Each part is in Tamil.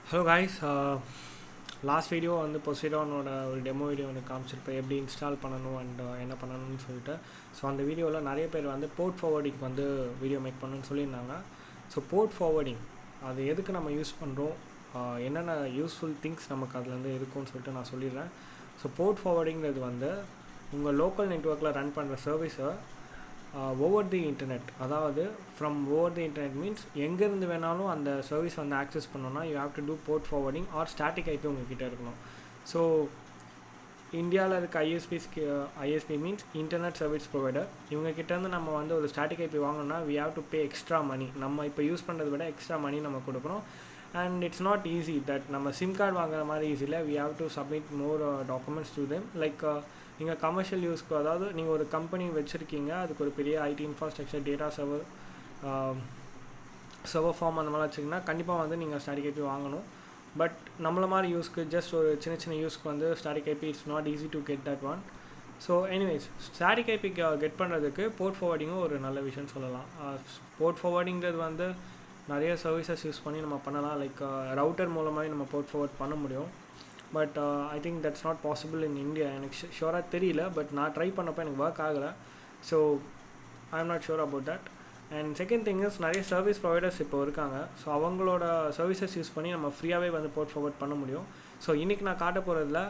ஹலோ காய்ஸ், லாஸ்ட் வீடியோ வந்து பொசிடானோட ஒரு டெமோ வீடியோ எனக்கு காமிச்சிருப்பேன் எப்படி இன்ஸ்டால் பண்ணணும் அண்ட் என்ன பண்ணணும்னு சொல்லிட்டு. ஸோ அந்த வீடியோவில் நிறைய பேர் வந்து போர்ட் ஃபார்வர்டிங் வந்து வீடியோ மேக் பண்ணணும்னு சொல்லியிருந்தாங்க. ஸோ போர்ட் ஃபார்வர்டிங் அது எதுக்கு நம்ம யூஸ் பண்ணுறோம், என்னென்ன யூஸ்ஃபுல் திங்ஸ் நமக்கு அதுலேருந்து இருக்கும்னு சொல்லிட்டு நான் சொல்லிடுறேன். ஸோ போர்ட் ஃபார்வர்டிங்கிறது வந்து உங்கள் லோக்கல் நெட்ஒர்க்கில் ரன் பண்ணுற சர்வீஸை ஓவர் தி இன்டர்நெட், அதாவது from over the internet means எங்கேருந்து வேணாலும் அந்த சர்வீஸ் வந்து ஆக்சஸ் பண்ணோன்னா you have to do port forwarding or static IP உங்ககிட்ட இருக்கணும். ஸோ இந்தியாவில் இருக்க ISP means internet service provider, இவங்ககிட்டேருந்து நம்ம வந்து ஒரு ஸ்டாட்டிக் ஐபி வாங்கணும்னா we have to pay extra money. நம்ம இப்போ யூஸ் பண்ணுறதை விட எக்ஸ்ட்ரா மணி நம்ம கொடுக்குறோம். And it's not easy that நம்ம சிம் கார்டு வாங்குற மாதிரி ஈஸியில் we have to submit more documents to them. Like நீங்கள் கமர்ஷியல் யூஸ்க்கு, அதாவது நீங்கள் ஒரு கம்பெனி வச்சுருக்கீங்க, அதுக்கு ஒரு பெரிய IT infrastructure, data server farm அந்த மாதிரி வச்சிங்கன்னா கண்டிப்பாக வந்து நீங்கள் ஸ்டாட்டிக் ஐபி வாங்கணும். பட் நம்மள மாதிரி யூஸ்க்கு, ஜஸ்ட் ஒரு சின்ன சின்ன யூஸ்க்கு வந்து static IP it's not easy to get that one. So anyways, static IP get பண்ணுறதுக்கு போர்ட் ஃபார்வர்டிங்கும் ஒரு நல்ல விஷயம்னு சொல்லலாம். போர்ட் ஃபார்வர்டிங்கிறது வந்து நிறைய சர்வீசஸ் யூஸ் பண்ணி நம்ம பண்ணலாம். லைக் ரவுட்டர் மூலமாக நம்ம போர்ட் ஃபார்வர்ட் பண்ண முடியும். But I think that's not possible in India. எனக்கு ஷுவராக தெரியல, பட் நான் ட்ரை பண்ணப்போ எனக்கு ஒர்க் ஆகலை. So I am not sure about that. And second thing is, நிறைய சர்வீஸ் ப்ரொவைடர்ஸ் இப்போ இருக்காங்க. ஸோ அவங்களோட சர்வீசஸ் யூஸ் பண்ணி நம்ம ஃப்ரீயாகவே வந்து போர்ட் ஃபார்வர்ட் பண்ண முடியும். ஸோ இன்றைக்கி நான் காட்ட போகிறதுல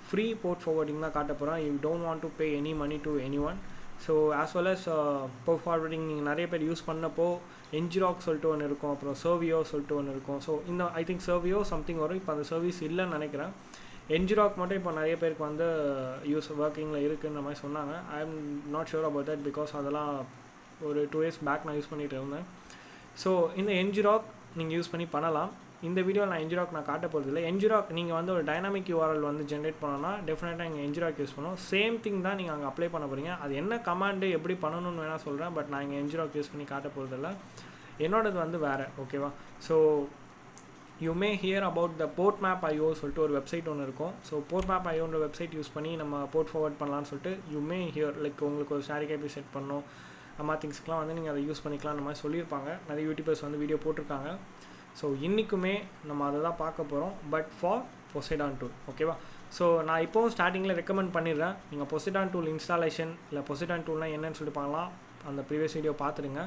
ஃப்ரீ போர்ட் ஃபார்வர்டிங் தான் காட்ட போகிறேன். You don't want to pay any money to any one. So as well as port forwarding நீங்கள் நிறைய பேர் யூஸ் பண்ணப்போ என்ஜிராக் சொல்லிட்டு ஒன்று இருக்கும், அப்புறம் சர்வியோ சொல்லிட்டு ஒன்று இருக்கும். ஸோ இந்த ஐ திங்க் சர்வியோ சம்திங் வரும். இப்போ அந்த சர்வீஸ் இல்லைன்னு நினைக்கிறேன். என்ஜிராக் மட்டும் இப்போ நிறைய பேருக்கு வந்து ஒர்க்கிங்கில் இருக்குன்ற மாதிரி சொன்னாங்க. I am not sure about that, because அதெல்லாம் ஒரு 2 years பேக் நான் யூஸ் பண்ணிகிட்டு இருந்தேன். ஸோ இந்த என்ஜிராக் நீங்கள் யூஸ் பண்ணி பண்ணலாம். இந்த வீடியோவில் நான் என்ஜிராக் நான் காட்ட போகிறது இல்லை. என்ஜிராக் நீங்கள் வந்து ஒரு டைனாமிக் யூஆர்எல் வந்து ஜென்ரேட் பண்ணோன்னா டெஃபினட்டாக இங்கே என்ஜிராக் யூஸ் பண்ணணும். சேம் திங் தான் நீங்கள் அங்கே அப்ளை பண்ண போகிறீங்க. அது என்ன கமாண்டு எப்படி பண்ணணும்னு வேணால் சொல்கிறேன், பட் நான் இங்கே என்ஜிராக் யூஸ் பண்ணி காட்ட போகிறதில்ல. என்னோடது வந்து வேறு, ஓகேவா? So you may hear about the port map IO சொல்லிட்டு ஒரு வெப்சைட் ஒன்று இருக்கும். ஸோ போர்ட் மேப் ஐஓன்ற வெப்சைட் யூஸ் பண்ணி நம்ம போர்ட் ஃபார்வர்ட் பண்ணலான்னு சொல்லிட்டு யூ மே ஹியர், லைக் உங்களுக்கு ஒரு ஸ்டாட்டிக் ஐபி செட் பண்ணணும், அம்மா திங்ஸ்க்கெலாம் வந்து நீங்கள் அதை யூஸ் பண்ணிக்கலாம் அந்த மாதிரி சொல்லியிருப்பாங்க. நிறைய யூடியூபர்ஸ் வந்து வீடியோ போட்டிருக்காங்க. ஸோ இன்றைக்குமே நம்ம அதை தான் பார்க்க போகிறோம், பட் ஃபார் பொசைடான் டூல், ஓகேவா? ஸோ நான் இப்போவும் ஸ்டார்டிங்கில் ரெக்கமெண்ட் பண்ணிடுறேன், நீங்கள் பொசைடான் டூல் இன்ஸ்டாலேஷன் இல்லை பொசைடான் டூல்னால் என்னன்னு சொல்லிட்டு பார்க்கலாம். அந்த ப்ரீவியஸ் வீடியோ பார்த்துருங்க.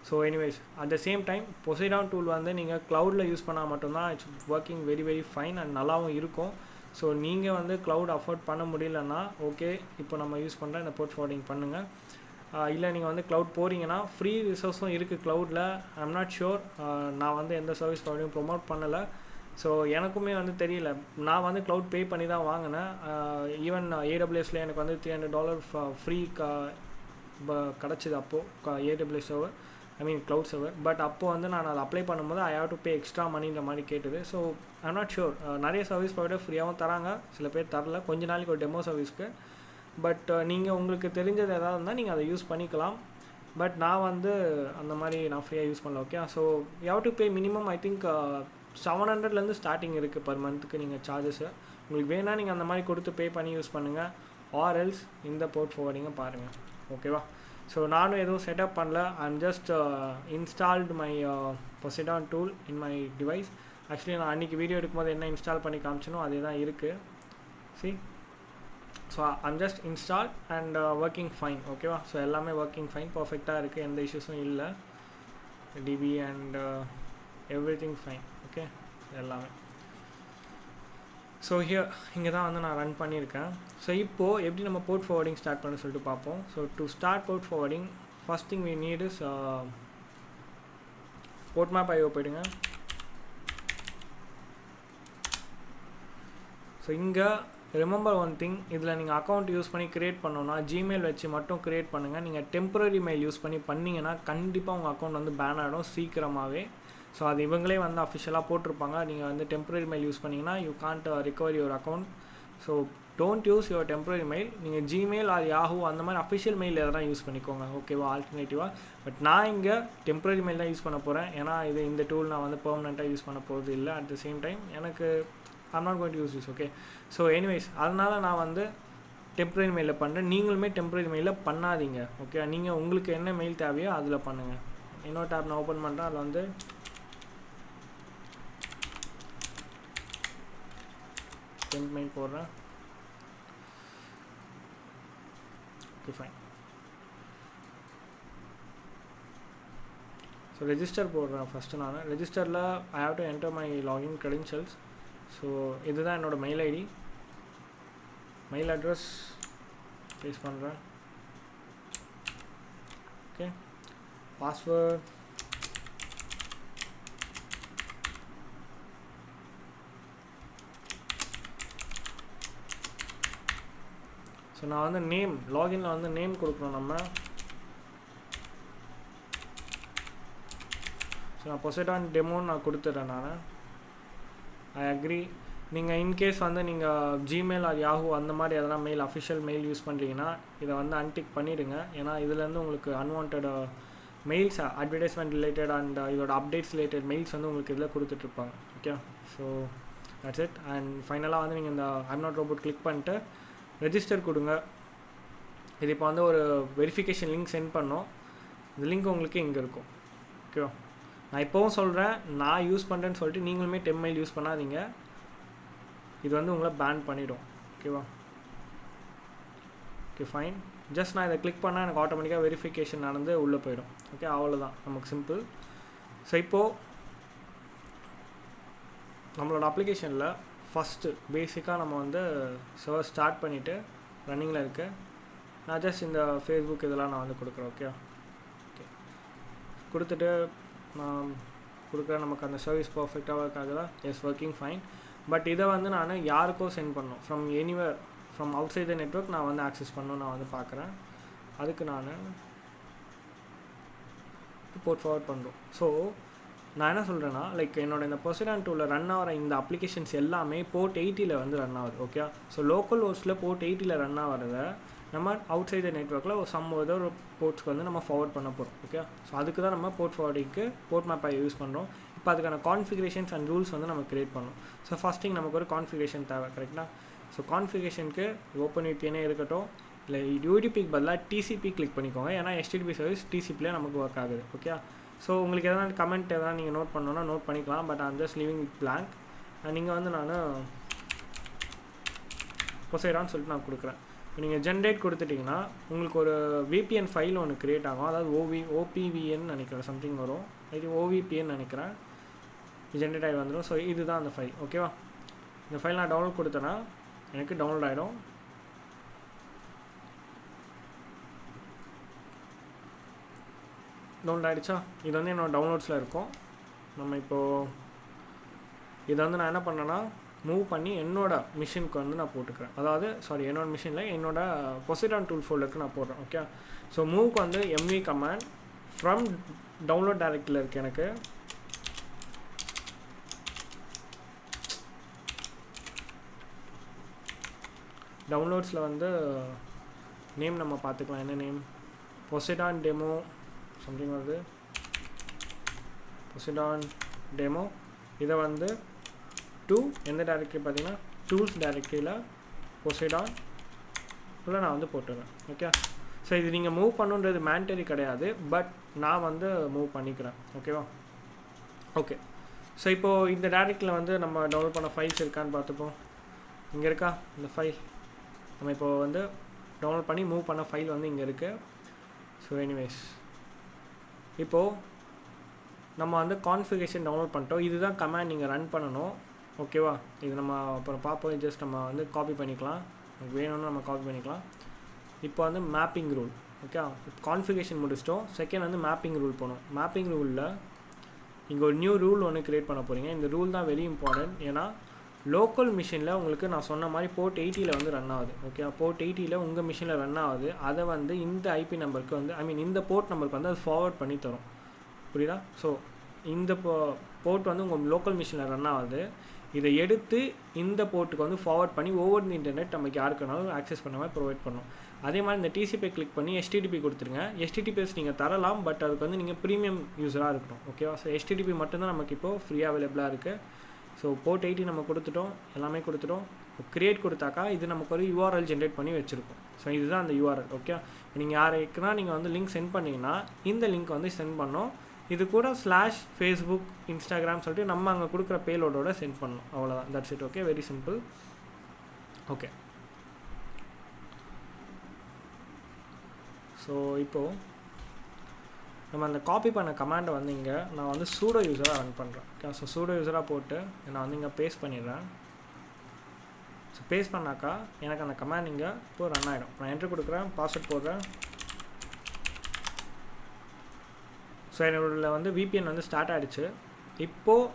So anyways, at the same time Poseidon tool வந்து நீங்கள் க்ளவுடில் யூஸ் பண்ணால் மட்டும்தான் it's working very very fine and நல்லாவும் இருக்கும். ஸோ நீங்கள் வந்து க்ளவுட் அஃபோர்ட் பண்ண முடியலன்னா ஓகே, இப்போ நம்ம யூஸ் பண்ணுற இந்த போர்ட் ஃபார்வர்டிங் பண்ணுங்கள். இல்லை நீங்கள் வந்து க்ளவுட் போகிறீங்கன்னா ஃப்ரீ ரிசோர்ஸும் இருக்குது க்ளவுடில். ஐம் நாட் ஷுர், நான் வந்து எந்த சர்வீஸ் ப்ரொவைடையும் ப்ரொமோட் பண்ணலை. ஸோ எனக்குமே வந்து தெரியல. நான் வந்து க்ளவுட் பே பண்ணி தான் வாங்கினேன். ஈவன் ஏடபிள்யூஎஸில் எனக்கு வந்து $300 ஃப்ரீ கிடச்சிது அப்போது AWS server, I mean cloud server. But அப்போது வந்து நான் அதை அப்ளை பண்ணும்போது I have to pay extra மணின்ற மாதிரி கேட்டுது. ஸோ ஐம் நாட் ஷுர், நிறைய சர்வீஸ் ப்ரொவைடர் ஃப்ரீயாகவும் தராங்க, சில பேர் தரல, கொஞ்ச நாளைக்கு ஒரு டெமோ சர்வீஸ்க்கு. பட் நீங்கள் உங்களுக்கு தெரிஞ்சது எதாவது இருந்தால் நீங்கள் அதை யூஸ் பண்ணிக்கலாம். பட் நான் வந்து அந்த மாதிரி நான் ஃப்ரீயாக யூஸ் பண்ணல, okay? So you have to pay minimum I think 700 starting இருக்குது பர் மந்த்துக்கு நீங்கள் சார்ஜஸ்ஸு. உங்களுக்கு வேணால் நீங்கள் அந்த மாதிரி கொடுத்து பே பண்ணி யூஸ் பண்ணுங்கள், ஆர் எல்ஸ் இந்த போர்ட் ஃபார்வர்டிங்கை பாருங்கள், ஓகேவா? ஸோ நானும் எதுவும் செட்டப் பண்ணல. I'm just installed my Poseidon tool in my device. Actually நான் அன்றைக்கி வீடியோ எடுக்கும்போது என்ன இன்ஸ்டால் பண்ணி காமிச்சனோ அதே தான் இருக்குது. See, so I'm just install and working fine, ஓகேவா? ஸோ எல்லாமே ஒர்க்கிங் ஃபைன், பர்ஃபெக்டாக இருக்குது, எந்த இஷ்யூஸும் இல்லை. DB and everything fine, okay எல்லாமே. ஸோ இங்கே தான் வந்து நான் ரன் பண்ணியிருக்கேன். ஸோ இப்போது எப்படி நம்ம போர்ட் ஃபார்வர்டிங் ஸ்டார்ட் பண்ண சொல்லிட்டு பார்ப்போம். So to start port forwarding, first thing we need is port map IO போயிடுங்க. ஸோ இங்கே ரிமெம்பர் ஒன் திங், இதில் நீங்கள் அக்கௌண்ட் யூஸ் பண்ணி க்ரியேட் பண்ணோன்னா ஜிமெயில் வச்சு மட்டும் க்ரியேட் பண்ணுங்கள். நீங்கள் டெம்பரரி மெயில் யூஸ் பண்ணி பண்ணிங்கன்னா கண்டிப்பாக உங்கள் அக்கௌண்ட் வந்து பேன் ஆகிடும் சீக்கிரமாகவே. ஸோ அது இவங்களே வந்து அஃபிஷியலாக போட்டிருப்பாங்க, நீங்கள் வந்து டெம்பரரி மெயில் யூஸ் பண்ணிங்கன்னா you can't recover your account. So don't use your temporary mail. நீங்கள் ஜிமெயில் ஆர் யாஹூ அந்த மாதிரி அஃபிஷியல் மெயில் எதனா யூஸ் பண்ணிக்கோங்க, ஓகேவா? ஆல்டர்னேட்டிவாக. பட் நான் இங்கே டெம்பரரி மெயில் தான் யூஸ் பண்ண போகிறேன், ஏன்னா இந்த டூல் நான் வந்து பெர்மனெண்ட்டாக யூஸ் பண்ண போகிறது இல்லை. அட் த சேம் டைம் எனக்கு I'm not going to use this, okay? So anyways, அதனால் நான் வந்து டெம்பரரி மெயிலில் பண்ணுறேன். நீங்களுமே டெம்பரரி மெயிலில் பண்ணாதீங்க, ஓகே? நீங்கள் உங்களுக்கு என்ன மெயில் தேவையோ அதில் பண்ணுங்கள். இன்னொரு டேப் நான் ஓப்பன் பண்ணுறேன், அதில் வந்து டெம்ப் மெயில் போடுறேன். Okay fine. ஸோ ரெஜிஸ்டர் போடுறேன் ஃபஸ்ட்டு. நான் ரெஜிஸ்டரில் I have to enter my login credentials. So இதுதான் என்னோடய mail ID, mail address paste பண்ணுறேன். ஓகே, பாஸ்வேர்ட் ஸோ நான் வந்து நேம் லாகின்ல வந்து நேம் கொடுக்கணும் நம்ம. ஸோ நான் பொசைடான் டெமோன்னு நான் கொடுத்துட்றேன். நான் ஐ அக்ரி. நீங்கள் இன்கேஸ் வந்து நீங்கள் ஜிமெயில் ஆர் யாஹூ அந்த மாதிரி எதனா மெயில் அஃபிஷியல் மெயில் யூஸ் பண்ணுறீங்கன்னா இதை வந்து அன்டிக் பண்ணிவிடுங்க. ஏன்னா இதுலேருந்து உங்களுக்கு unwanted mails, advertisement related and இதோட அப்டேட்ஸ் ரிலேட்டட் மெயில்ஸ் வந்து உங்களுக்கு இதில் கொடுத்துட்ருப்பாங்க. Okay, so that's it. And ஃபைனலாக வந்து நீங்கள் இந்த ஐம் நாட் ரோபோட் கிளிக் பண்ணிட்டு ரெஜிஸ்டர் கொடுங்க. இது இப்போ வந்து ஒரு வெரிஃபிகேஷன் லிங்க் சென்ட் பண்ணோம். இந்த லிங்க் உங்களுக்கு இங்கே இருக்கும். ஓகேவா, நான் இப்போவும் சொல்கிறேன், நான் யூஸ் பண்ணுறேன்னு சொல்லிட்டு நீங்களுமே டெம்மெயில் யூஸ் பண்ணாதீங்க. இது வந்து உங்களை பேன் பண்ணிவிடும். ஓகேவா, ஓகே ஃபைன். ஜஸ்ட் நான் இதை கிளிக் பண்ணால் எனக்கு ஆட்டோமேட்டிக்காக வெரிஃபிகேஷன் நடந்து உள்ளே போயிடும். ஓகே, அவ்வளோதான், நமக்கு சிம்பிள். ஸோ இப்போது நம்மளோட அப்ளிகேஷனில் ஃபஸ்ட்டு பேசிக்காக நம்ம வந்து சர்வர் ஸ்டார்ட் பண்ணிவிட்டு ரன்னிங்கில் இருக்குது. நான் ஜஸ்ட் இந்த ஃபேஸ்புக் இதெல்லாம் நான் வந்து கொடுக்குறேன். ஓகே, ஓகே கொடுத்துட்டு நான் கொடுக்குறேன். நமக்கு அந்த சர்வீஸ் பர்ஃபெக்டாக ஒர்க் ஆகுதா? S, working fine. பட் இதை வந்து நான் யாருக்கோ சென்ட் பண்ணணும். From anywhere, from outside the network நான் வந்து ஆக்சஸ் பண்ணணும். நான் வந்து பார்க்குறேன். அதுக்கு நான் போர்ட் ஃபார்வர்ட் பண்ணுறோம். ஸோ நான் என்ன சொல்கிறேன்னா, லைக் என்னோட இந்த பொசைடான் 2ல் ரன் ஆகிற இந்த அப்ளிகேஷன்ஸ் எல்லாமே போர்ட் 80 வந்து ரன் ஆகுது. ஓகே, ஸோ லோக்கல் ஹோஸ்ட்டில் போர்ட் 80 ரன் ஆகிறத நம்ம அவுட் சைட் நெட்வொர்க்கில் ஏதோ ஒரு போர்ட்ஸ்க்கு வந்து நம்ம ஃபார்வர்ட் பண்ண போகிறோம். ஓகே, ஸோ அதுக்கு தான் நம்ம போர்ட் ஃபார்வர்டிங்க்கு போர்ட் மேப்பை யூஸ் பண்ணுறோம். இப்போ அதுக்கான கான்ஃபிகரேஷன்ஸ் அண்ட் ரூல்ஸ் வந்து நம்ம க்ரியேட் பண்ணணும். ஸோ ஃபஸ்ட்டிங் நமக்கு ஒரு கான்ஃபிகரேஷன் தேவை, கரெக்டாக? ஸோ கான்ஃபிகரேஷனுக்கு ஓப்பன் விபிஎனே இருக்கட்டும், இல்லை யூடிபிக்கு பதிலாக டிசிபி கிளிக் பண்ணிக்கோங்க. ஏன்னா HTTP சர்வீஸ் டிசிபிலே நமக்கு ஒர்க் ஆகுது. ஓகே, ஸோ உங்களுக்கு எதனா கமெண்ட் எதனா நீங்கள் நோட் பண்ணணுன்னா நோட் பண்ணிக்கலாம். But I'm just leaving it blank. நீங்கள் வந்து நான் பொசைடான்னு சொல்லிட்டு நான் கொடுக்குறேன். நீங்கள் ஜென்ரேட் கொடுத்துட்டிங்கன்னா உங்களுக்கு ஒரு VPN ஃபைல் ஒன்று க்ரியேட் ஆகும். அதாவது OPVN நினைக்கிறேன், சம்திங் வரும். இது OVPN நினைக்கிறேன். ஜென்ரேட் ஆகி வந்துடும். ஸோ இதுதான் அந்த ஃபைல். ஓகேவா, இந்த ஃபைல் நான் டவுன்லோட் கொடுத்தேன்னா எனக்கு டவுன்லோட் ஆகிடும். டவுன்லோட் ஆகிடுச்சா? இது வந்து என்னோடய டவுன்லோட்ஸில் இருக்கும். நம்ம இப்போது இதை வந்து நான் என்ன பண்ணேன்னா மூவ் பண்ணி என்னோடய மிஷினுக்கு வந்து நான் போட்டுக்கிறேன். அதாவது என்னோடய மிஷினில் என்னோடய பொசைடான் டூல் ஃபோல்டருக்கு நான் போடுறேன். ஓகே, ஸோ மூவ்க்கு வந்து MV கமாண்ட் ஃப்ரம் டவுன்லோட் டைரக்டில் இருக்குது. எனக்கு டவுன்லோட்ஸில் வந்து நேம் நம்ம பார்த்துக்கலாம். என்ன நேம்? பொசைடான் டெமோ சம்திங் வருது. Poseidon demo. இதை வந்து எந்த டைரக்டரி பார்த்தீங்கன்னா டூல்ஸ் டைரக்டரியில் பொசைடான் உள்ள நான் வந்து போட்டுறேன். ஓகே, ஸோ இது நீங்கள் மூவ் பண்ணுன்றது மேண்டரி கிடையாது, பட் நான் வந்து மூவ் பண்ணிக்கிறேன். ஓகேவா, ஓகே. ஸோ இப்போது இந்த டைரக்டரியில் வந்து நம்ம டவுன்லோட் பண்ண ஃபைல்ஸ் இருக்கான்னு பார்த்துப்போம். இங்கே இருக்கா இந்த ஃபைல்? நம்ம இப்போது வந்து டவுன்லோட் பண்ணி மூவ் பண்ண ஃபைல் வந்து இங்கே இருக்குது. ஸோ எனிவேஸ், இப்போது நம்ம வந்து கான்ஃபிகரேஷன் டவுன்லோட் பண்ணிட்டோம். இதுதான் கமாண்ட் நீங்கள் ரன் பண்ணணும். ஓகேவா, இது நம்ம அப்புறம் பார்ப்போம். ஜஸ்ட் நம்ம வந்து காப்பி பண்ணிக்கலாம், வேணும்னு நம்ம காப்பி பண்ணிக்கலாம். இப்போ வந்து மேப்பிங் ரூல். ஓகே, கான்ஃபிகரேஷன் முடிச்சிட்டோம். செகண்ட் வந்து மேப்பிங் ரூல் போகணும். மேப்பிங் ரூலில் இங்கே ஒரு நியூ ரூல் ஒன்று க்ரியேட் பண்ண போகிறீங்க. இந்த ரூல் தான் வெரி இம்பார்ட்டன்ட். ஏன்னா லோக்கல் மிஷினில் உங்களுக்கு நான் சொன்ன மாதிரி போர்ட் 80 வந்து ரன் ஆகுது. ஓகே, போர்ட் 80 உங்கள் மிஷினில் ரன் ஆகுது. அதை வந்து இந்த IP நம்பருக்கு வந்து இந்த போர்ட் நம்பருக்கு வந்து அது ஃபார்வர்ட் பண்ணி தரும். புரியுதா? ஸோ இந்த போர்ட் வந்து உங்கள் லோக்கல் மிஷினில் ரன் ஆகுது. இதை எடுத்து இந்த போர்ட்டுக்கு வந்து ஃபார்வர்ட் பண்ணி ஓவர் தி இன்டர்நெட் நமக்கு யாருக்குனாலும் ஆக்சஸ் பண்ண மாதிரி ப்ரொவைட் பண்ணணும். அதே மாதிரி இந்த TCP கிளிக் பண்ணி HTTP கொடுத்துருங்க. HTTPS நீங்கள் தரலாம், பட் அதுக்கு வந்து நீங்கள் ப்ரீமியம் யூஸராக இருக்கணும். ஓகேவா, ஸோ HTTP மட்டும்தான் நமக்கு இப்போது ஃப்ரீயாக அவைலபிளாக இருக்குது. ஸோ போர்ட் 80 நம்ம கொடுத்துட்டோம், எல்லாமே கொடுத்துட்டோம். க்ரியேட் கொடுத்தாக்கா இது நமக்கு ஒரு URL ஜென்ரேட் பண்ணி வச்சுருக்கோம். ஸோ இதுதான் அந்த URL. ஓகே, நீங்கள் யாருக்குன்னா நீங்கள் வந்து லிங்க் சென்ட் பண்ணிங்கன்னா இந்த லிங்க் வந்து சென்ட் பண்ணோம். இது கூட /Facebook Instagram சொல்லிட்டு நம்ம அங்கே கொடுக்குற பேலோடோட சென்ட் பண்ணணும். அவ்வளோதான், that's it. Okay, very simple. Okay, so இப்போது நம்ம அந்த காப்பி பண்ண கமாண்டை வந்து இங்கே நான் வந்து சூடோ யூஸராக ரன் பண்ணுறேன். ஓகே, ஸோ சூடோ யூஸராக போட்டு நான் வந்து இங்கே பேஸ்ட் பண்ணிடுறேன். ஸோ பேஸ்ட் பண்ணாக்கா எனக்கு அந்த கமாண்ட் இங்கே இப்போ ரன் ஆகிடும். நான் என்ட்ரு கொடுக்குறேன், பாஸ்வேர்ட் போடுறேன். ஸோ என்னோட வந்து VPN வந்து ஸ்டார்ட் ஆகிடுச்சு. இப்போது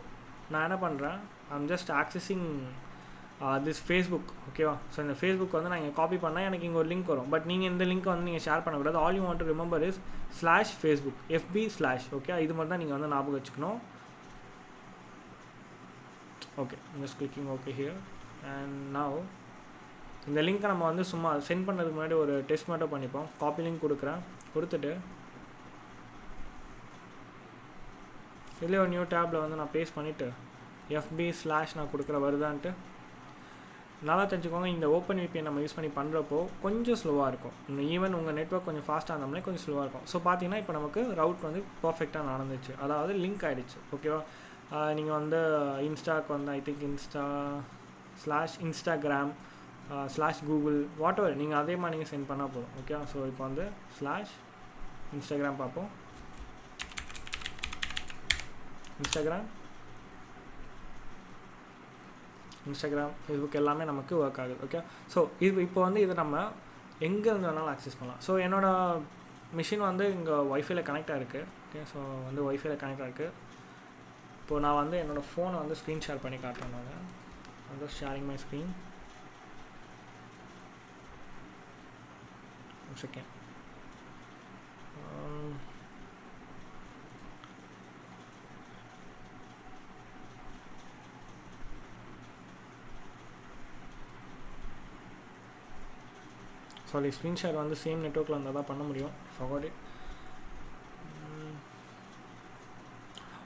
நான் என்ன பண்ணுறேன், I'm just accessing this Facebook. ஓகேவா? ஸோ இந்த ஃபேஸ்புக் வந்து நான் இங்கே காப்பி பண்ணால் எனக்கு இங்கே ஒரு லிங்க் வரும். பட் நீங்கள் இந்த லிங்க்கை வந்து நீங்கள் ஷேர் பண்ணக்கூடாது. All you want to remember is /Facebook FB/ okay, இது மாதிரி தான் நீங்கள் வந்து ஞாபகம் வச்சுக்கணும். Okay, just clicking okay here. And now இந்த லிங்க்கை நம்ம வந்து சும்மா சென்ட் பண்ணுறதுக்கு முன்னாடி ஒரு டெஸ்ட் மட்டும் பண்ணிப்போம். காப்பி லிங்க் கொடுக்குறேன். கொடுத்துட்டு இதில் ஒரு நியூ டேப்பில் வந்து நான் பேஸ்ட் பண்ணிவிட்டு FB/ நான் கொடுக்குற வருதான்ட்டு நல்லா தெரிஞ்சுக்கோங்க. இந்த ஓப்பன் VPN நம்ம யூஸ் பண்ணி பண்ணுறப்போ கொஞ்சம் ஸ்லோவாக இருக்கும். ஈவன் உங்கள் நெட்வொர்க் கொஞ்சம் ஃபாஸ்ட்டாக இருந்தோம்னா கொஞ்சம் ஸ்லோவாக இருக்கும். ஸோ பார்த்தீங்கன்னா இப்போ நமக்கு ரவுட் வந்து பர்ஃபெக்டாக நடந்துச்சு, அதாவது லிங்க் ஆகிடுச்சு. ஓகேவா? நீங்கள் வந்து இன்ஸ்டாக்கு வந்து I think Instagram /Google whatever நீங்கள் அதே மாதிரி நீங்கள் சென்ட் பண்ணால் போதும். ஓகே, ஸோ இப்போ வந்து /Instagram பார்ப்போம். Instagram Facebook எல்லாமே நமக்கு ஒர்க் ஆகுது. ஓகே, ஸோ இப்போ வந்து இதை நம்ம எங்கே இருந்து வேணாலும் ஆக்சஸ் பண்ணலாம். ஸோ என்னோடய மிஷின் வந்து இங்கே ஒய்ஃபைல கனெக்ட் ஆகிருக்கு. ஓகே, ஸோ வந்து ஒய்ஃபைல கனெக்ட் ஆகிருக்கு. இப்போது நான் வந்து என்னோடய ஃபோனை வந்து ஸ்க்ரீன் ஷேர் பண்ணி காட்டுறேன். நான் வந்து sharing my screen. Second. Sorry, screen share வந்து சேம் நெட்வொர்க்கில் இருந்தால் தான் பண்ண முடியும். forgot it.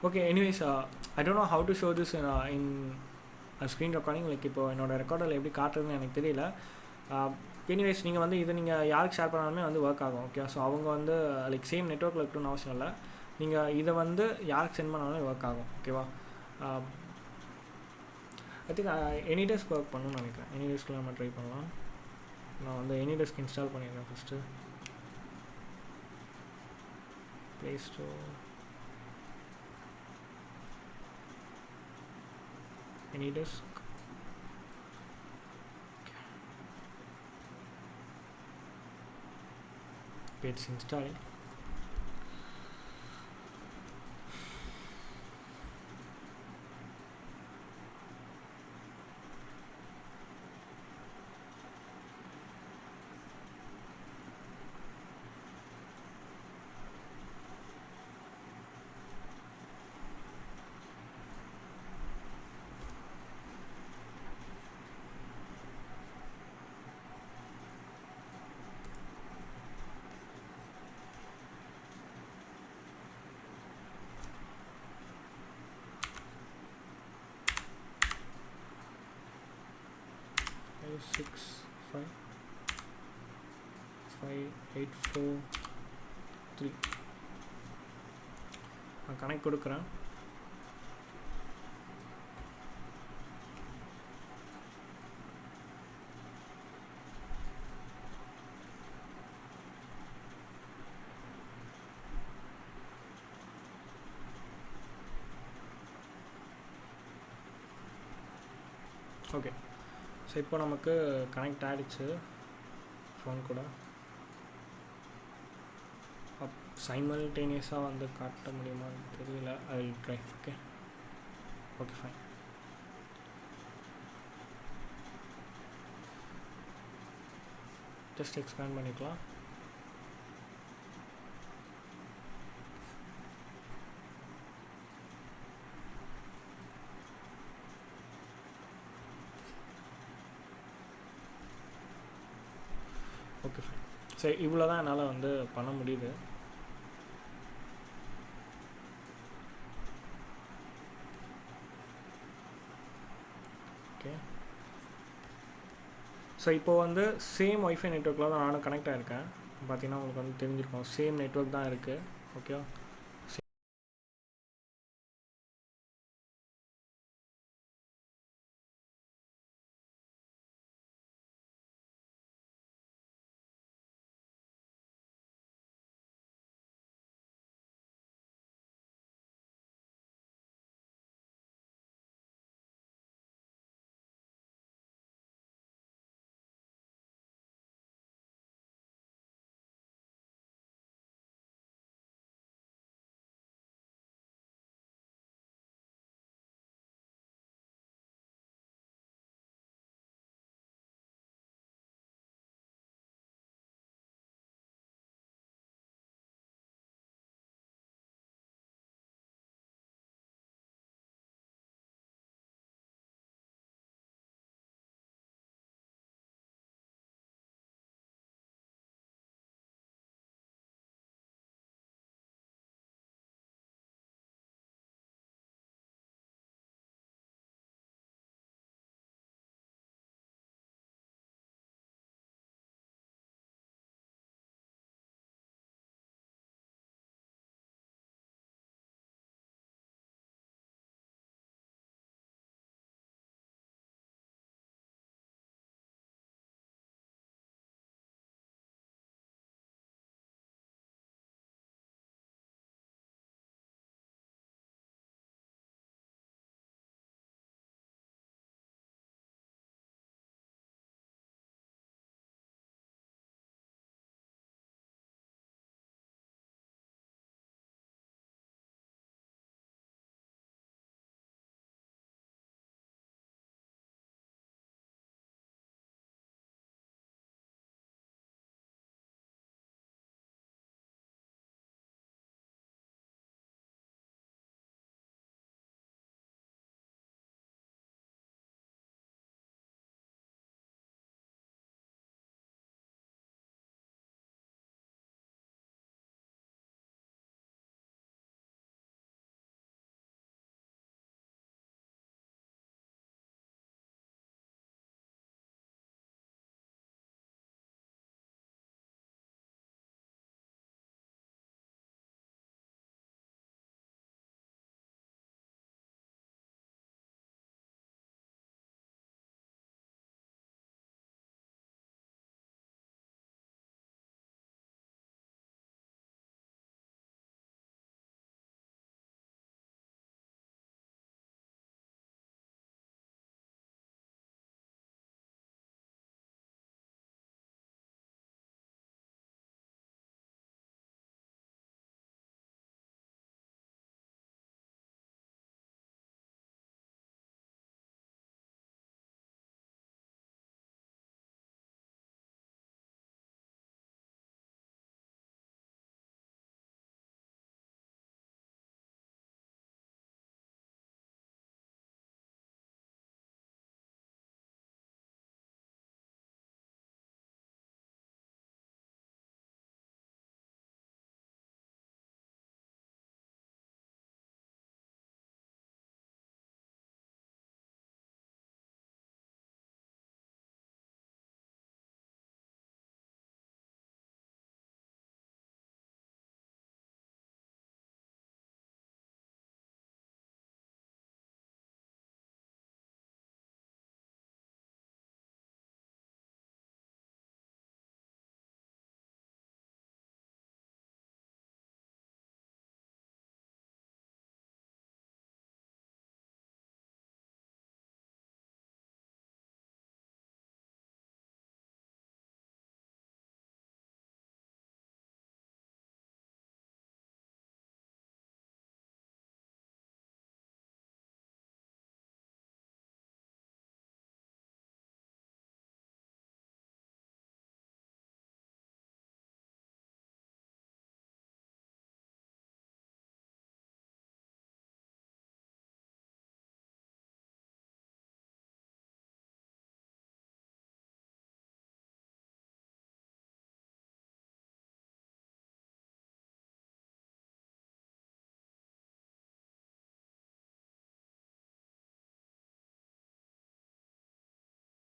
Okay, anyways I don't know how to show this in screen recording. Like இப்போ என்னோடய ரெக்கார்டில் எப்படி காட்டுறதுன்னு எனக்கு தெரியல. எனிவேஸ் நீங்கள் வந்து இதை நீங்கள் யாருக்கு ஷேர் பண்ணாலுமே வந்து ஒர்க் ஆகும். ஓகே, ஸோ அவங்க வந்து லைக் சேம் நெட்வொர்க்கில் இருக்கணும்னு அவசியம் இல்லை. நீங்கள் இதை வந்து யாருக்கு சென்ட் பண்ணாலும் ஒர்க் ஆகும். ஓகேவா? ஐ திங்க் எனிடெஸ்க் ஒர்க் பண்ணணும்னு நினைக்கிறேன். எனிடெஸ்க்கில் நம்ம ட்ரை பண்ணலாம். நான் வந்து எனிடெஸ்க் இன்ஸ்டால் பண்ணிடுறேன் first. Play Store, AnyDesk. It's installing. Six, 5, 8, 4, 3 நான் கனெக்ட் கொடுக்குறேன். ஓகே, ஸோ இப்போ நமக்கு கனெக்ட் ஆகிடுச்சு ஃபோன் கூட. சைமல்டேனியஸாக வந்து காட்ட முடியுமான்னு தெரியல. I will try. Okay, okay fine. Just expand பண்ணிக்கலாம். Okay fine. சரி, இவ்வளோ தான் என்னால் வந்து பண்ண முடியுது. ஓகே, ஸோ இப்போது வந்து சேம் ஒய்ஃபை நெட்வொர்க்கில் தான் நானும் கனெக்ட் ஆகிருக்கேன். பார்த்தீங்கன்னா உங்களுக்கு வந்து தெரிஞ்சிருக்கும், சேம் நெட்வொர்க் தான் இருக்குது. ஓகே,